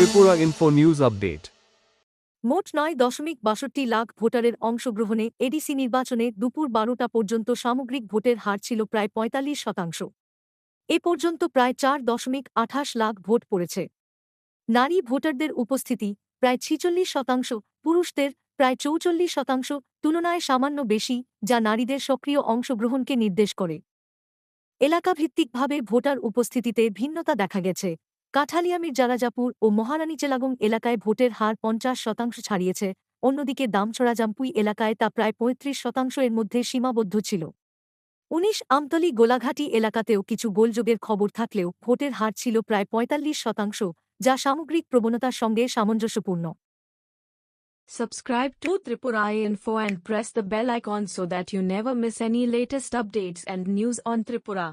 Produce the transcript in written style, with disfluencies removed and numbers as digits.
Tripura info news update. মোট ৯.৬২ লাখ ভোটারের অংশগ্রহণে এডিসি নির্বাচনে দুপুর ১২টা পর্যন্ত সামগ্রিক ভোটের হার ছিল প্রায় ৪৫%। এ পর্যন্ত প্রায় ৪.২৮ লাখ ভোট পড়েছে। নারী ভোটারদের উপস্থিতি প্রায় ৪৬%, পুরুষদের প্রায় ৪৪%, তুলনায় সামান্য বেশি, যা নারীদের সক্রিয় অংশগ্রহণকে নির্দেশ করে। এলাকাভিত্তিকভাবে ভোটার উপস্থিতিতে ভিন্নতা দেখা গেছে। কাঠালিয়া মির্জারাজাপুর ও মহারানীচেলাগং এলাকায় ভোটের হার ৫০% ছাড়িয়েছে, অন্যদিকে দামছড়াজামপুই এলাকায় তা প্রায় ৩৫% এর মধ্যে সীমাবদ্ধ ছিল। ১৯ আমতলী গোলাঘাটি এলাকাতেও কিছু গোলযোগের খবর থাকলেও ভোটের হার ছিল প্রায় ৪৫%, যা সামগ্রিক প্রবণতার সঙ্গে সামঞ্জস্যপূর্ণ। Subscribe to Tripura Info and press the bell icon so that you never miss any latest updates and news on Tripura.